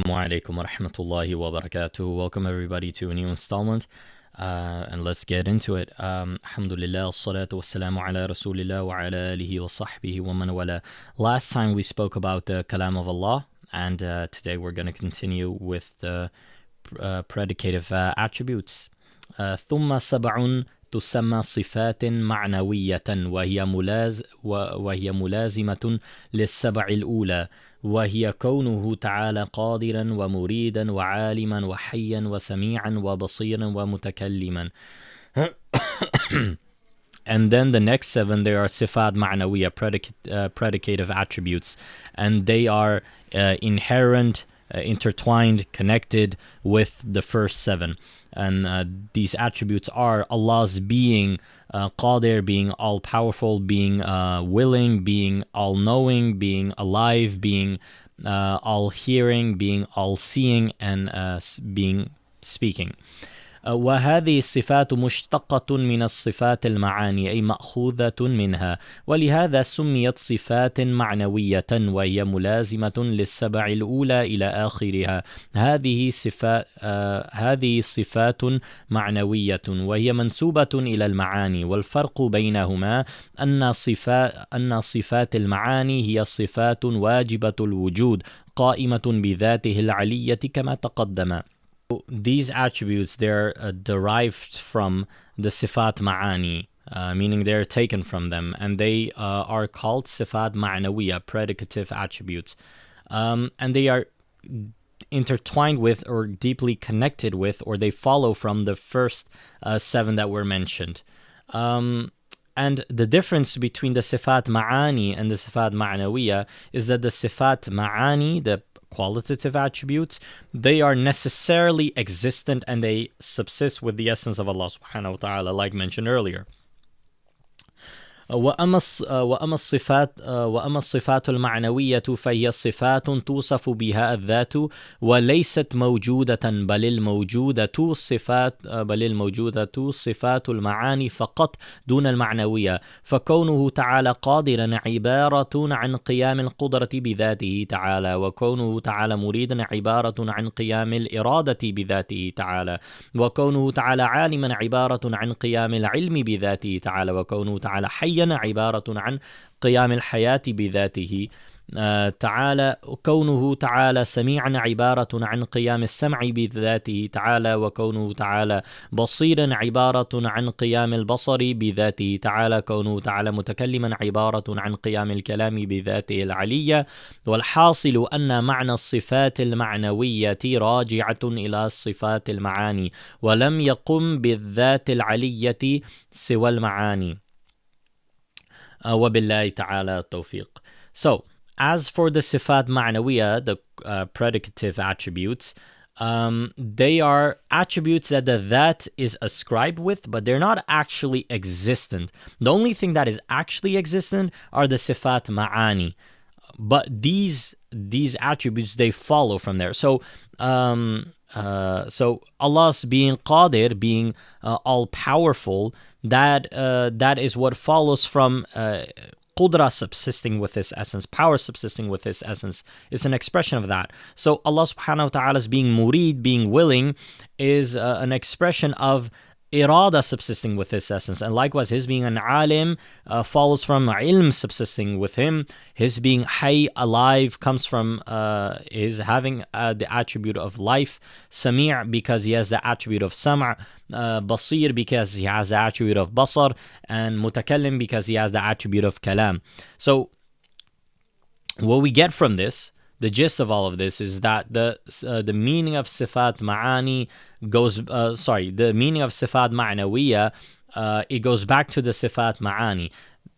Alaikum wa rahmatullahi wa barakatuh. Welcome everybody to a new installment, and let's get into it. Alhamdulillah, salatu wassalamu ala rasulillah wa ala alihi wa sahbihi wa man wala. Last time we spoke about the kalam of Allah, and today we're going to continue with the predicative attributes. ثم سبع تسمى صفات معنوية وهي ملازمة للسبع الأولى، وهي كونه تعالى قادرا ومريدا وعالما وحيا وسميعا وبصيرا ومتكلما. And then the next seven, they are sifat ma'nawiyya, predicative attributes, and they are inherent, intertwined, connected with the first seven. And these attributes are Allah's being qadir, being all-powerful, being willing, being all-knowing, being alive, being all-hearing, being all-seeing, and being speaking. وهذه الصفات مشتقة من الصفات المعاني، أي مأخوذة منها، ولهذا سميت صفات معنوية وهي ملازمة للسبع الأولى إلى آخرها. هذه صفات معنوية وهي منسوبة إلى المعاني، والفرق بينهما أن صفات المعاني هي صفات واجبة الوجود قائمة بذاته العلية كما تقدم. These attributes, they're derived from the sifat ma'ani, meaning they're taken from them, and they are called sifat ma'nawiyya, predicative attributes, and they are intertwined with or deeply connected with, or they follow from the first seven that were mentioned. And the difference between the sifat ma'ani and the sifat ma'nawiyya is that the sifat ma'ani, the qualitative attributes, they are necessarily existent and they subsist with the essence of Allah subhanahu wa ta'ala, like mentioned earlier. وأما الصفات المعنوية فهي صفات توصف بها الذات وليست موجودة، بل الموجودة صفات المعاني فقط دون المعنوية، فكونه تعالى قادرا عبارة عن قيام القدرة بذاته تعالى، وكونه تعالى مريدا عبارة عن قيام الإرادة بذاته تعالى، وكونه تعالى عالما عبارة عن قيام العلم بذاته تعالى، وكونه تعالى حي عبارة عن قيام الحياة بذاته تعالى، كونه تعالى سميعا عبارة عن قيام السمع بذاته تعالى، وكونه تعالى بصيرا عبارة عن قيام البصر بذاته تعالى، كونه تعالى متكلما عبارة عن قيام الكلام بذاته العلية. والحاصل أن معنى الصفات المعنوية راجعة إلى الصفات المعاني، ولم يقم بالذات العلية سوى المعاني. وبالله تعالى التوفيق. So, as for the sifat ma'nawiyya, the predicative attributes, they are attributes that the that is ascribed with, but they're not actually existent. The only thing that is actually existent are the sifat ma'ani. But these attributes, they follow from there. So, so Allah's being qadir, being all-powerful, that is what follows from qudra subsisting with His essence, power subsisting with His essence. It's an expression of that. So Allah subhanahu wa ta'ala's being murid, being willing, is an expression of irada subsisting with His essence. And likewise, His being an alim follows from ilm subsisting with Him. His being hayy, alive, comes from His having the attribute of life. Sami' because He has the attribute of sam'. Basir because He has the attribute of basar. And mutakallim because He has the attribute of kalam. So what we get from this, the gist of all of this, is that the meaning of sifat ma'ani goes, the meaning of sifat ma'nawiyya, it goes back to the sifat ma'ani.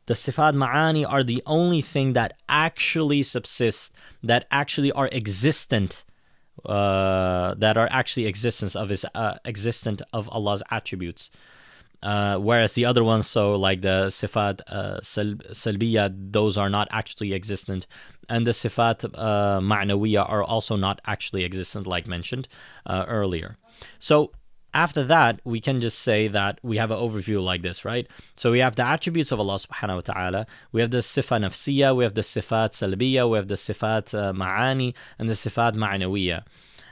The sifat ma'ani are the only thing that actually subsist, that actually are existent, that are actually existent of Allah's attributes. Whereas the other ones, so like the sifat salbiya, those are not actually existent, and the sifat ma'nawiyya are also not actually existent, like mentioned earlier. So after that, we can just say that we have an overview like this, right? So we have the attributes of Allah subhanahu wa ta'ala, we have the sifa nafsiya, we have the sifat salbiya, we have the sifat ma'ani, and the sifat ma'nawiya.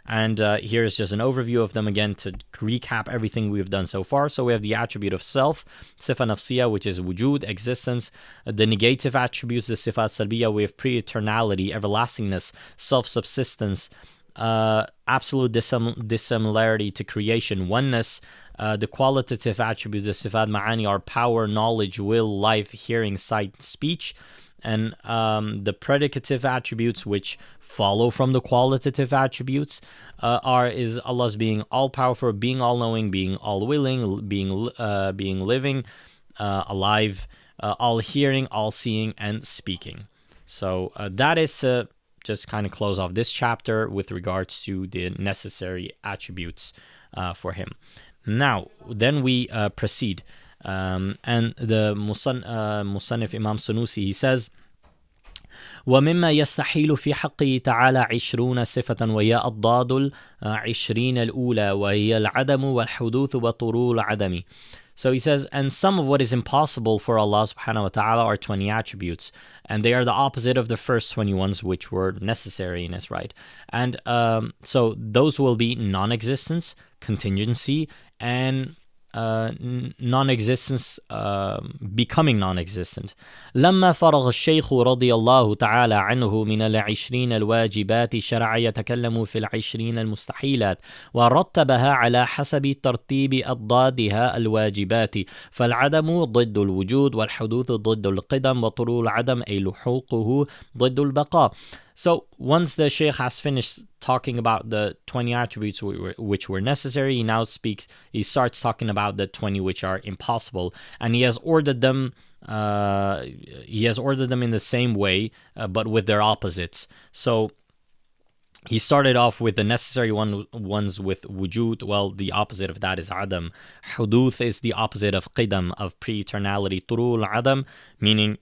And here's just an overview of them again to recap everything we've done so far. So we have the attribute of self, sifa nafsiya, which is wujud, existence. The negative attributes, the sifat salbiya, we have pre-eternality, everlastingness, self-subsistence, absolute dissimilarity to creation, oneness. The qualitative attributes, the sifat ma'ani, are power, knowledge, will, life, hearing, sight, speech. And the predicative attributes, which follow from the qualitative attributes, is Allah's being all-powerful, being all-knowing, being all-willing, being living, alive, all-hearing, all-seeing, and speaking. So that is just kind of close off this chapter with regards to the necessary attributes for him. Now, then we proceed. And the Musannif Imam Sunusi, he says, ومما يستحيل في حقه تعالى 20 صفة وهي أضداد 20 الأولى وهي العدم والحدوث وطرول العدم. So he says, and some of what is impossible for Allah subhanahu wa ta'ala are 20 attributes, and they are the opposite of the first 20 ones, which were necessariness, right? And so those will be non-existence, contingency, and non-existence becoming non-existent. لما فرغ الشيخ رضي الله تعالى عنه من 20 الواجبات شرع يتكلم في 20 المستحيلات ورتبها على حسب ترتيب أضدادها الواجبات، فالعدم ضد الوجود والحدوث ضد القدم وطلوع العدم أي لحوقه ضد البقاء. So once the Shaykh has finished talking about the 20 attributes which were necessary, he starts talking about the 20 which are impossible, and he has ordered them in the same way, but with their opposites. So he started off with the necessary ones with wujud. Well, the opposite of that is adam. Huduth is the opposite of qidam, of pre-eternality. Turul adam, meaning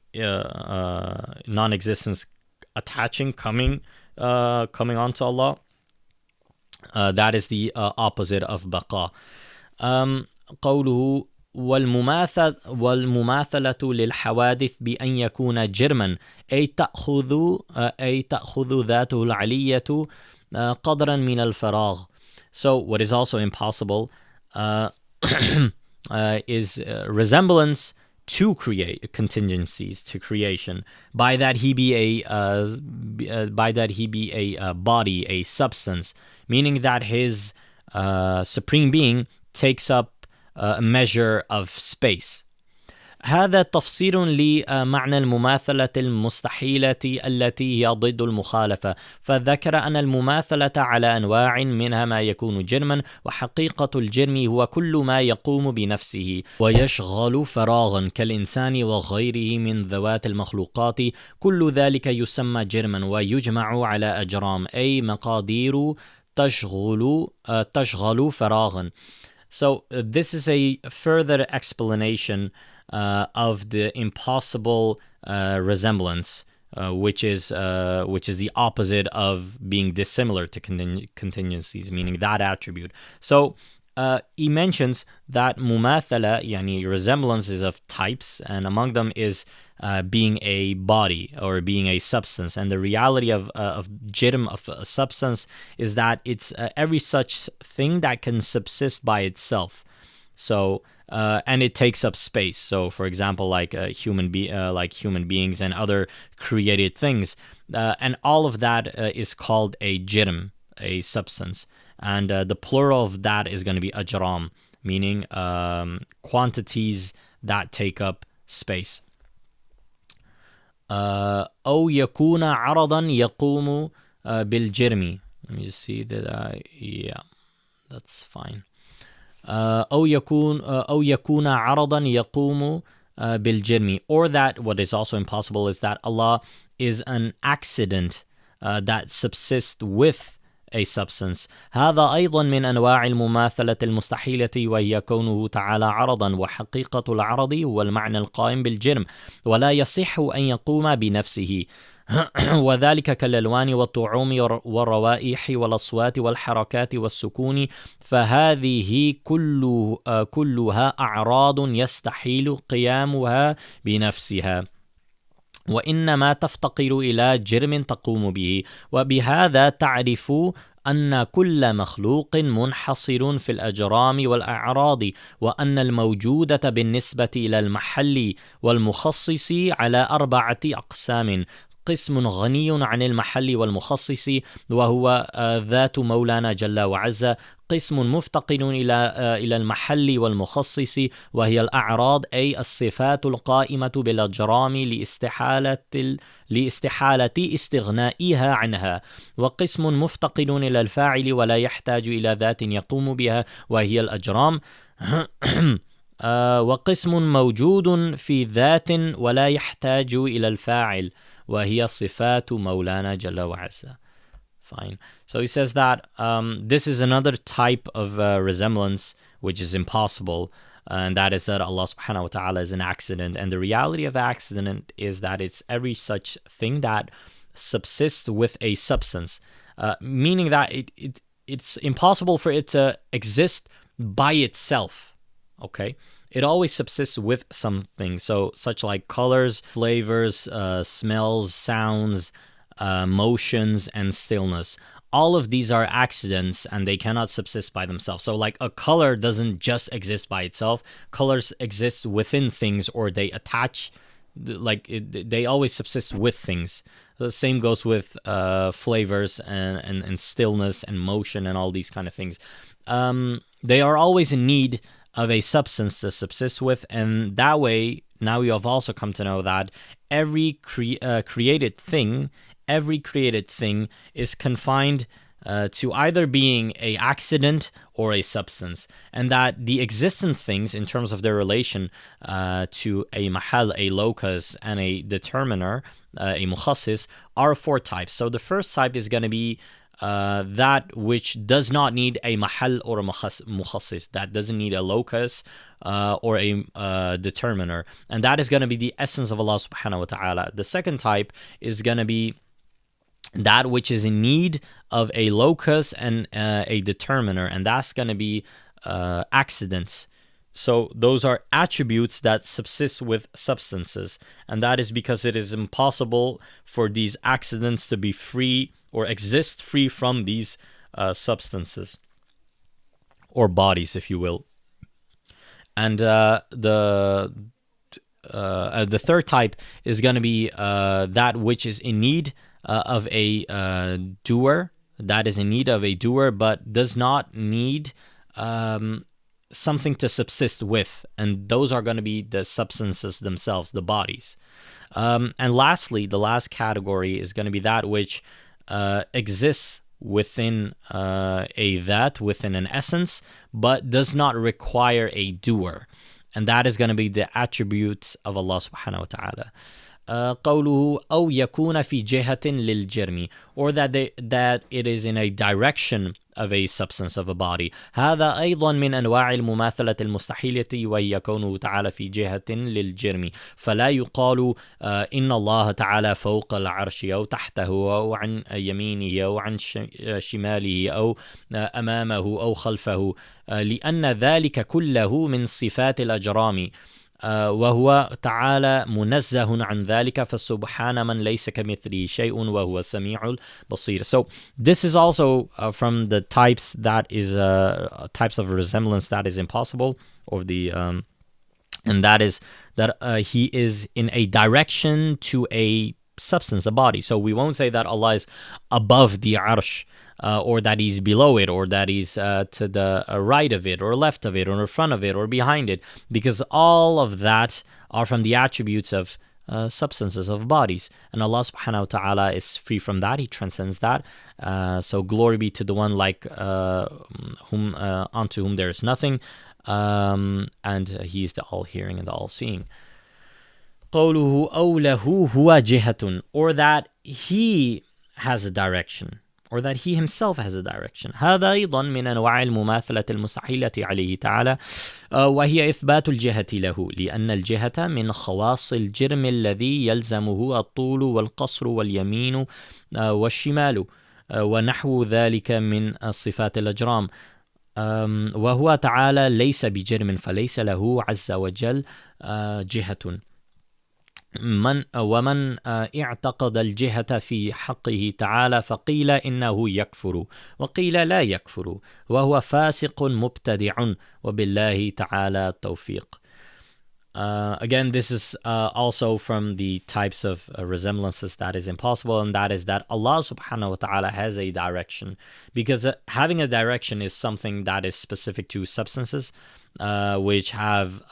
non-existence, attaching, coming onto Allah. That is the opposite of baqa. قوله والمماثلة للحوادث بأن يكون جرما أي تأخذ ذاته العلية قدرا من الفراغ. So what is also impossible is resemblance to create contingencies, to creation. By that he be a body, a substance, meaning that his supreme being takes up a measure of space. هذا تفسير لمعنى المماثلة المستحيلة التي هي ضد المخالفة، فذكر أن المماثلة على أنواع منها ما يكون جرما، وحقيقة الجرم هو كل ما يقوم بنفسه ويشغل فراغا كالإنسان وغيره من ذوات المخلوقات، كل ذلك يسمى جرما ويجمع على أجرام أي مقادير تشغل فراغا. So this is a further explanation of the impossible resemblance, which is the opposite of being dissimilar to contingencies, meaning that attribute. So he mentions that mumathala, yani resemblance, is of types, and among them is being a body or being a substance. And the reality of jirm, of a substance, is that it's every such thing that can subsist by itself. So and it takes up space. So, for example, like human beings and other created things, and all of that is called a jirm, a substance. And the plural of that is going to be ajram, meaning quantities that take up space. أو يكون عرضا يقوم بالجرم. Let me just see that. Yeah, that's fine. أو يكون عرضا يقوم بالجرم. Or that what is also impossible is that Allah is an accident that subsists with a substance. هذا أيضا من أنواع المماثلة المستحيلة، وهي كونه تعالى عرضا، وحقيقة العرض هو المعنى القائم بالجرم، ولا يصح أن يقوم بنفسه. وذلك كالألوان والطعوم والروائح والأصوات والحركات والسكون، فهذه كلها أعراض يستحيل قيامها بنفسها، وإنما تفتقر إلى جرم تقوم به. وبهذا تعرف أن كل مخلوق منحصر في الأجرام والأعراض، وأن الموجودة بالنسبة إلى المحل والمخصص على 4 أقسام: قسم غني عن المحل والمخصص وهو ذات مولانا جل وعز، قسم مفتقر إلى المحل والمخصص وهي الأعراض أي الصفات القائمة بالأجرام لاستحالة استغنائها عنها، وقسم مفتقر إلى الفاعل ولا يحتاج إلى ذات يقوم بها وهي الأجرام، وقسم موجود في ذات ولا يحتاج إلى الفاعل وهي صفات مولانا جل وعلا. Fine. So he says that this is another type of resemblance which is impossible, and that is that Allah subhanahu wa ta'ala is an accident. And the reality of accident is that it's every such thing that subsists with a substance, meaning that it's impossible for it to exist by itself. Okay? It always subsists with something. So such like colors, flavors, smells, sounds, motions, and stillness. All of these are accidents and they cannot subsist by themselves. So like a color doesn't just exist by itself. Colors exist within things, or they attach, they always subsist with things. The same goes with flavors and stillness and motion and all these kind of things. They are always in need of a substance to subsist with, and that way now you have also come to know that every created thing is confined to either being a accident or a substance, and that the existent things in terms of their relation to a mahal, a locus, and a determiner, a mukhassis, are 4 types. So the first type is going to be that which does not need a mahal or a mukhassis, that doesn't need a locus or a determiner, and that is going to be the essence of Allah subhanahu wa ta'ala. The second type is going to be that which is in need of a locus and a determiner, and that's going to be accidents. So those are attributes that subsist with substances, and that is because it is impossible for these accidents to be free or exist free from these substances or bodies, if you will. And the third type is going to be that which is in need of a doer, that is in need of a doer, but does not need something to subsist with, and those are going to be the substances themselves, the bodies. And lastly, the last category is going to be that which exists within a that, within an essence, but does not require a doer, and that is going to be the attributes of Allah subhanahu wa ta'ala. قوله أو يكون في جهة للجرم, or that it is in a direction of a substance of a body. هذا أيضا من أنواع المماثلة المستحيلة وهي كونه تعالى في جهة للجرم، فلا يقال إن الله تعالى فوق العرش أو تحته أو عن يمينه أو عن شماله أو أمامه أو خلفه، لأن ذلك كله من صفات الأجرام، وهو تعالى منزه عن ذلك، فسبحان من ليس كمثله شيء وهو السميع البصير. So this is also from the types that is types of resemblance that is impossible, or the and that is that he is in a direction to a substance, a body. So we won't say that Allah is above the arsh, or that he's below it, or that he's to the right of it, or left of it, or in front of it, or behind it, because all of that are from the attributes of substances of bodies, and Allah subhanahu wa ta'ala is free from that. He transcends that. So glory be to the one like whom unto whom there is nothing, and he is the all-hearing and the all-seeing. قوله أو له هو جهة, or that he has a direction, or that he himself has a direction. هذا أيضا من أنواع المماثلة المستحيلة عليه تعالى، وهي إثبات الجهة له، لأن الجهة من خواص الجرم الذي يلزمه الطول والقصر واليمين والشمال ونحو ذلك من صفات الأجرام، وهو تعالى ليس بجرم، فليس له عز وجل جهة. ومن اعتقد الجهة في حقه تعالى فقيل إنه يكفر وقيل لا يكفر، وهو فاسق مبتدع، وبالله تعالى التوفيق. Again, this is also from the types of resemblances that is impossible, and that is that Allah subhanahu wa ta'ala has a direction, because having a direction is something that is specific to substances, which have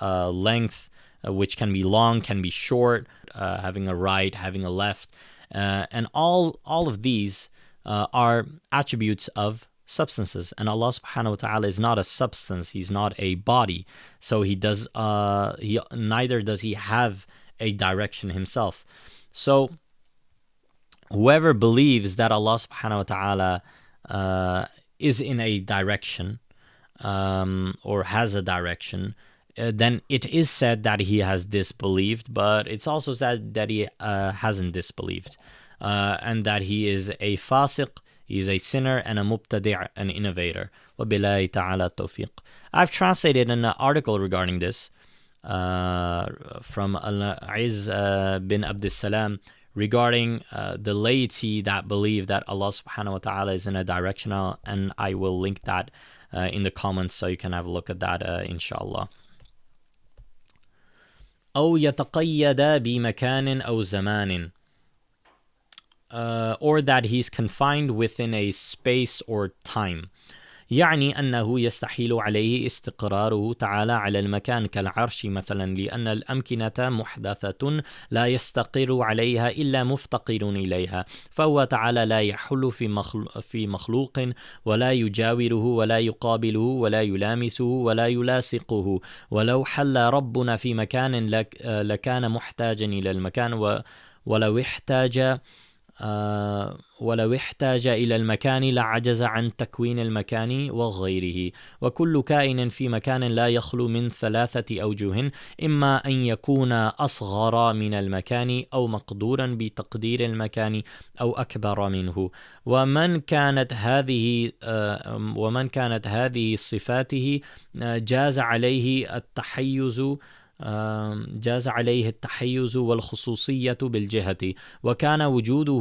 length, which can be long, can be short, having a right, having a left, and all of these are attributes of substances, and Allah subhanahu wa ta'ala is not a substance, he's not a body, so neither does he have a direction himself. So whoever believes that Allah subhanahu wa ta'ala is in a direction, or has a direction, then it is said that he has disbelieved, but it's also said that he hasn't disbelieved, and that he is a fasiq, he is a sinner, and a mubtadi', an innovator. وَبِاللَّهِ تَعَالَى التَّوْفِيقِ. I've translated an article regarding this from Al-Izz bin Abd salam regarding the laity that believe that Allah subhanahu wa ta'ala is in a direction, and I will link that in the comments so you can have a look at that inshallah. أو يتقيد بمكان أو زمان, or that he's confined within a space or time. يعني أنه يستحيل عليه استقراره تعالى على المكان كالعرش مثلا، لأن الأمكنة محدثة لا يستقر عليها إلا مفتقر إليها، فهو تعالى لا يحل في مخلوق، ولا يجاوره ولا يقابله ولا يلامسه ولا يلاصقه. ولو حل ربنا في مكان لكان محتاجا إلى المكان، ولو احتاج إلى المكان لعجز عن تكوين المكان وغيره. وكل كائن في مكان لا يخلو من ثلاثة أوجه، إما أن يكون أصغر من المكان، أو مقدورا بتقدير المكان، أو أكبر منه. ومن كانت هذه صفاته جاز عليه التحيز والخصوصية بالجهة، وكان وجوده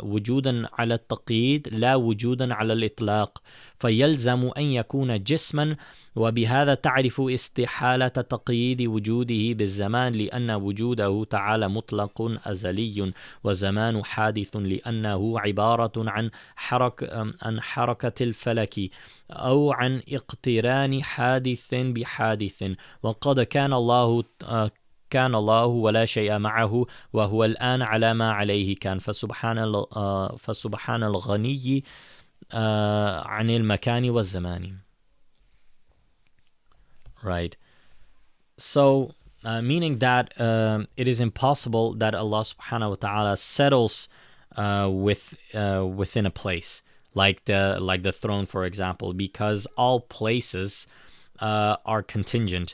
وجودا على التقييد لا وجودا على الإطلاق، فيلزم أن يكون جسما، وبهذا تعرف استحالة تقييد وجوده بالزمان، لأن وجوده تعالى مطلق أزلي، وزمان حادث، لأنه عبارة عن حركة الفلك، أو عن اقتران حادث بحادث. وقد كان الله ولا شيء معه، وهو الآن على ما عليه كان، فسبحان الغني عن المكان والزمان. Right. So, meaning that it is impossible that Allah subhanahu wa ta'ala settles within a place, like the throne, for example, because all places are contingent,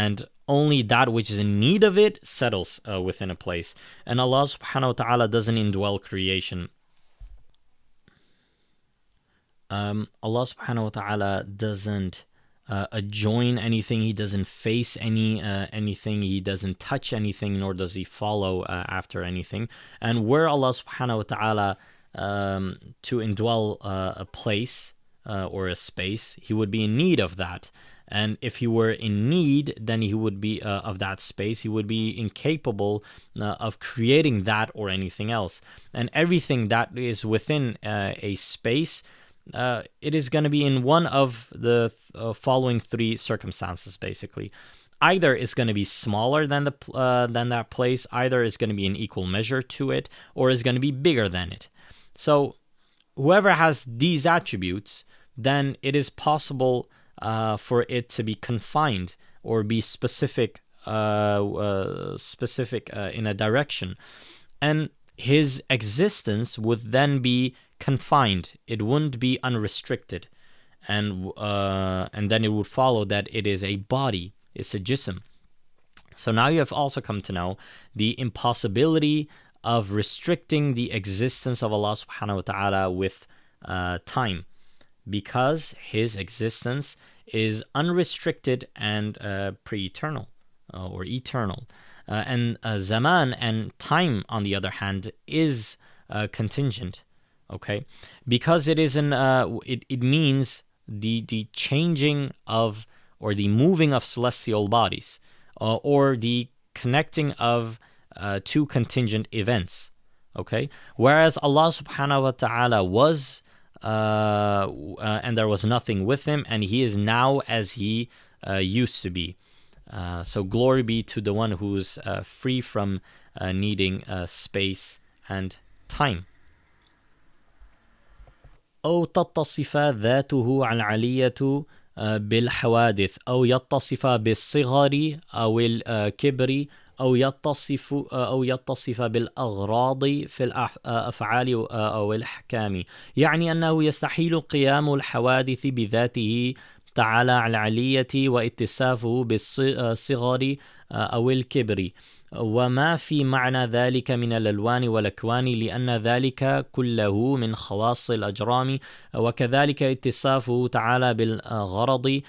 and only that which is in need of it settles within a place. And Allah subhanahu wa ta'ala doesn't indwell creation. Allah subhanahu wa ta'ala doesn't adjoin anything, he doesn't face anything, he doesn't touch anything, nor does he follow after anything. And were Allah subhanahu wa ta'ala to indwell a place or a space, he would be in need of that. And if he were in need, then he would be of that space, he would be incapable of creating that or anything else. And everything that is within a space, it is going to be in one of the following three circumstances, basically. Either it's going to be smaller than that place, either it's going to be in equal measure to it, or it's going to be bigger than it. So whoever has these attributes, then it is possible for it to be confined or be specific in a direction. And his existence would then be confined. It wouldn't be unrestricted. And then it would follow that it is a body, it's a jism. So now you have also come to know the impossibility of restricting the existence of Allah subhanahu wa ta'ala with time, because his existence is unrestricted and pre-eternal or eternal. And zaman and time, on the other hand, is contingent. Okay, because it is it means the changing of, or the moving of celestial bodies, or the connecting of two contingent events. Okay, whereas Allah subhanahu wa ta'ala was and there was nothing with him, and he is now as he used to be. So glory be to the one who is free from needing space and time. أو تتصف ذاته العلية بالحوادث، أو يتصف بالصغر أو الكبر، أو يتصف بالأغراض في الأفعال أو الأحكام. يعني أنه يستحيل قيام الحوادث بذاته تعالى العلية واتصافه بالصغر أو الكبر، وما في معنى ذلك من الألوان والأكوان، لأن ذلك كله من خواص الأجرام. وكذلك اتصافه تعالى بالغرض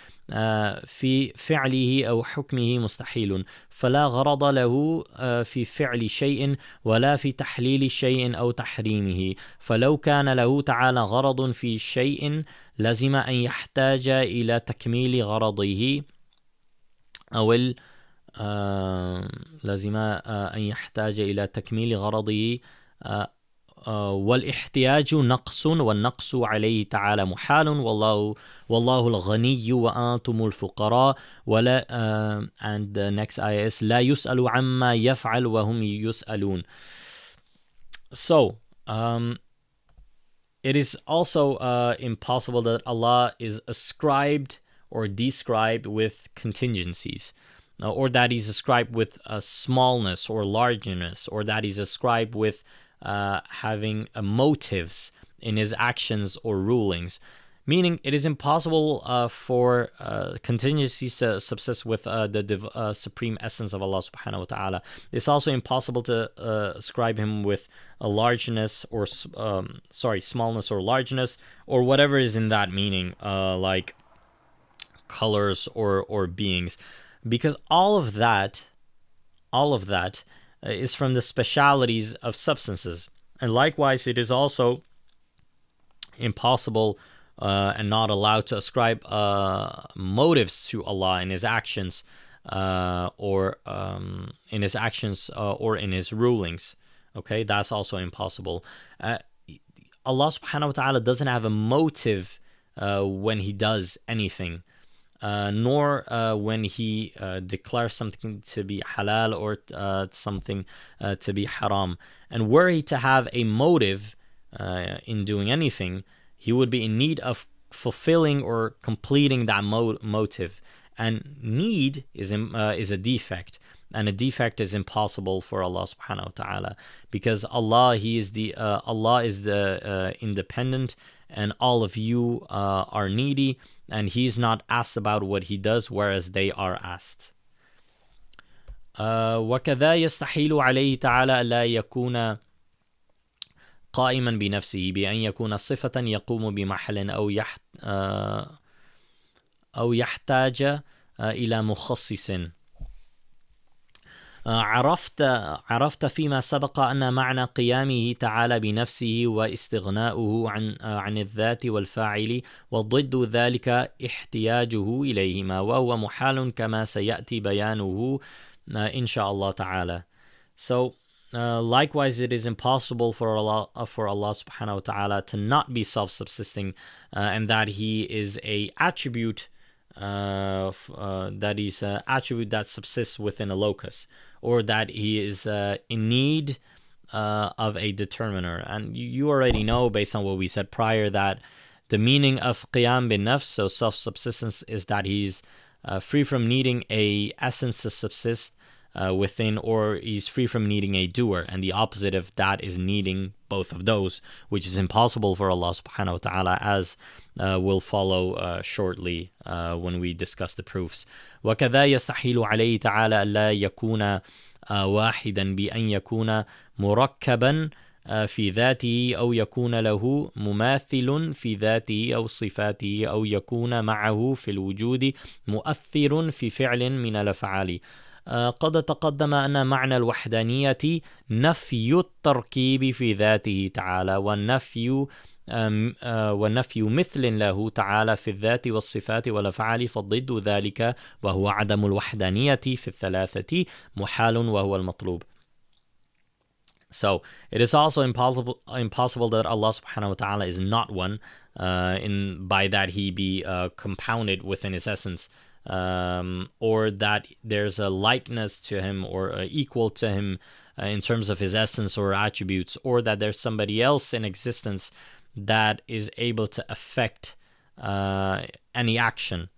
في فعله أو حكمه مستحيل، فلا غرض له في فعل شيء ولا في تحليل شيء أو تحريمه. فلو كان له تعالى غرض في شيء لزم أن يحتاج إلى تكميل غرضه، أو لازم أن يحتاج إلى تكميل غرضه، والاحتياج نقص، والنقص عليه تعالى محال، والله الغني وأنتم الفقراء. ولا and the next ayah is لا يسأل عما يفعل وهم يسألون. So it is also impossible that Allah is ascribed or described with contingencies, or that he's ascribed with smallness or largeness, or that he's ascribed with having motives in his actions or rulings. Meaning, it is impossible for contingencies to subsist with the supreme essence of Allah subhanahu wa ta'ala. It's also impossible to ascribe him with a largeness or smallness or largeness, or whatever is in that meaning, like colors or beings, because all of that is from the specialities of substances. And likewise, it is also impossible and not allowed to ascribe motives to Allah in his actions, or in his actions or in his rulings. Okay, that's also impossible. Allah subhanahu wa ta'ala doesn't have a motive when he does anything, nor when he declares something to be halal or something to be haram. And were he to have a motive in doing anything, he would be in need of fulfilling or completing that motive. And need is a defect, and a defect is impossible for Allah subhanahu wa ta'ala, because Allah is the independent, and all of you are needy, and he's not asked about what he does, whereas they are asked. وكذا يستحيل عليه تعالى ألا يكون قائما بنفسه بأن يكون صفة يقوم بمحل أو يحتاج إلى مخصص. عرفت فيما سبق أن معنى قيامه تعالى بنفسه واستغناؤه عن الذات والفاعل، وضد ذلك احتياجه إليهما، وهو محال كما سيأتي بيانه إن شاء الله تعالى. So likewise, it is impossible for Allah subhanahu wa ta'ala to not be self-subsisting, and that he is a attribute that is an attribute that subsists within a locus, or that he is in need of a determiner. And you already know, based on what we said prior, that the meaning of qiyam bin nafs, so self-subsistence, is that he's free from needing a essence to subsist, within, or he's free from needing a doer, and the opposite of that is needing both of those, which is impossible for Allah subhanahu wa ta'ala, as will follow shortly when we discuss the proofs. وَكَذَا يَسْتَحِيلُ عَلَيْهِ تَعَالَى أَلَّا يَكُونَ واحدا بأن يكون مركبا في ذاته أو يكون له مماثل في ذاته أو صفاته أو يكون معه في الوجود مؤثر في فعل من الأفعال. قد تقدم أن معنى الوحدانية نفي التركيب في ذاته تعالى، والنفي مثل له تعالى في الذات والصفات والأفعال، فضد ذلك وهو عدم الوحدانية في الثلاثة محال وهو المطلوب. So it is also impossible that Allah subhanahu wa ta'ala is not one, by that he be compounded within his essence, or that there's a likeness to him or equal to him in terms of his essence or attributes, or that there's somebody else in existence that is able to affect any action.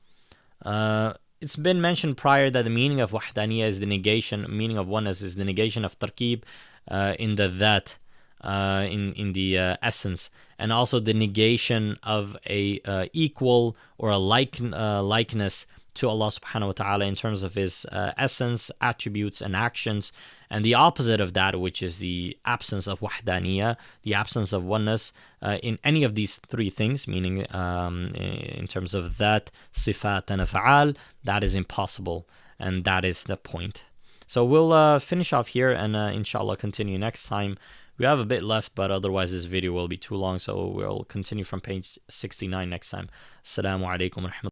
It's been mentioned prior that the meaning of wahdaniyah is the negation, meaning of oneness is the negation of tarkib in the that, in the essence, and also the negation of a equal or a likeness to Allah subhanahu wa ta'ala in terms of his essence, attributes, and actions. And the opposite of that, which is the absence of wahdaniyah, the absence of oneness in any of these three things, meaning in terms of that, sifat, and af'al, that is impossible, and that is the point. So we'll finish off here and inshallah continue next time. We have a bit left, but otherwise this video will be too long, so we'll continue from page 69 next time. Assalamu alaikum wa rahmatullahi.